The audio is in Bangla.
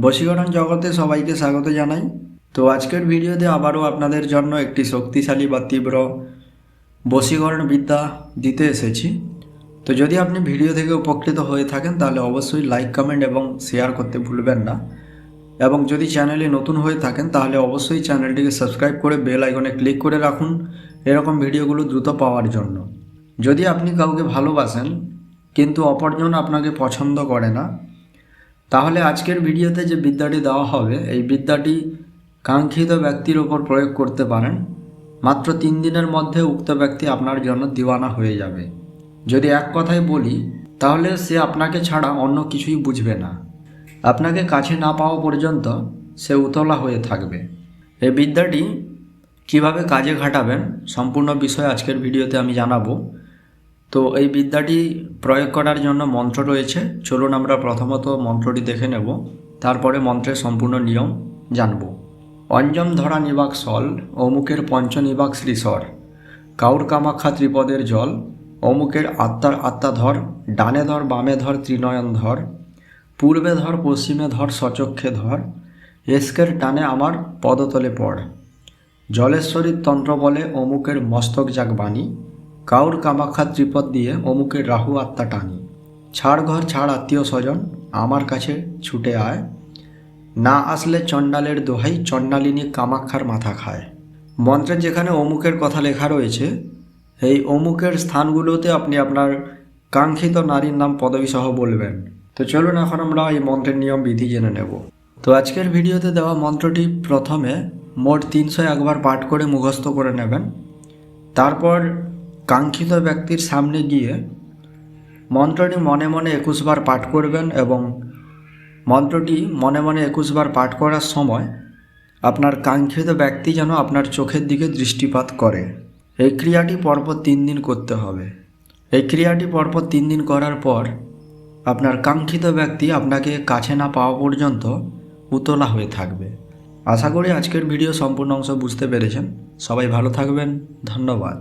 বশীকরণ জগতে সবাইকে স্বাগত জানাই। তো আজকের ভিডিওতে আবারও আপনাদের জন্য একটি শক্তিশালী বা তীব্র বশীকরণ বিদ্যা দিতে এসেছি। তো যদি আপনি ভিডিও থেকে উপকৃত হয়ে থাকেন তাহলে অবশ্যই লাইক, কমেন্ট এবং শেয়ার করতে ভুলবেন না। এবং যদি চ্যানেলে নতুন হয়ে থাকেন তাহলে অবশ্যই চ্যানেলটিকে সাবস্ক্রাইব করে বেল আইকনে ক্লিক করে রাখুন এরকম ভিডিওগুলো দ্রুত পাওয়ার জন্য। যদি আপনি কাউকে ভালোবাসেন কিন্তু অপরজন আপনাকে পছন্দ করে না, তাহলে আজকের ভিডিওতে যে বিদ্যাটি দেওয়া হবে এই বিদ্যাটি কাঙ্ক্ষিত ব্যক্তির ওপর প্রয়োগ করতে পারেন। মাত্র 3 দিনের মধ্যে উক্ত ব্যক্তি আপনার জন্য দিওয়ানা হয়ে যাবে। যদি এক কথায় বলি তাহলে সে আপনাকে ছাড়া অন্য কিছুই বুঝবে না। আপনাকে কাছে না পাওয়া পর্যন্ত সে উতলা হয়ে থাকবে। এই বিদ্যাটি কিভাবে কাজে খাটাবেন সম্পূর্ণ বিষয় আজকের ভিডিওতে আমি জানাবো। তো এই বিদ্যাটি প্রয়োগ করার জন্য মন্ত্র রয়েছে। চলুন আমরা প্রথমত মন্ত্রটি দেখে নেব, তারপরে মন্ত্রের সম্পূর্ণ নিয়ম জানব। অঞ্জম ধরা নিবাক সল, অমুকের পঞ্চনিবাক শ্রীস্বর, কাউর কামাখ্যা ত্রিপদের জল, অমুকের আত্মার আত্মা ধর, ডানে ধর বামে ধর ত্রিনয়ন ধর, পূর্বে ধর পশ্চিমে ধর সচক্ষে ধর, এস্কের টানে আমার পদতলে পড়, জলেশ্বরীর তন্ত্র বলে অমুকের মস্তক যাক বাণী, কাউর কামাখ্যা ত্রিপদ দিয়ে অমুকের রাহু আত্মা টানি, ছাড় ঘর ছাড় আত্মীয় স্বজন আমার কাছে ছুটে আয়, না আসলে চণ্ডালের দোহাই চণ্ডালিনী কামাখ্যার মাথা খায়। মন্ত্রের যেখানে অমুকের কথা লেখা রয়েছে এই অমুকের স্থানগুলোতে আপনি আপনার কাঙ্ক্ষিত নারীর নাম পদবী সহ বলবেন। তো চলুন এখন আমরা এই মন্ত্রের নিয়ম বিধি জেনে নেব। তো আজকের ভিডিওতে দেওয়া মন্ত্রটি প্রথমে মোট 301 বার পাঠ করে মুখস্থ করে নেবেন। তারপর কাঙ্ক্ষিত ব্যক্তির সামনে গিয়ে মন্ত্রটি মনে মনে 21 বার পাঠ করবেন এবং মন্ত্রটি মনে মনে 21 বার পাঠ করার সময় আপনার কাঙ্ক্ষিত ব্যক্তি যেন আপনার চোখের দিকে দৃষ্টিপাত করে। এই ক্রিয়াটি পরপর 3 দিন করতে হবে। এই ক্রিয়াটি পরপর 3 দিন করার পর আপনার কাঙ্ক্ষিত ব্যক্তি আপনাকে কাছে না পাওয়া পর্যন্ত উতলা হয়ে থাকবে। আশা করি আজকের ভিডিও সম্পূর্ণ অংশ বুঝতে পেরেছেন। সবাই ভালো থাকবেন। ধন্যবাদ।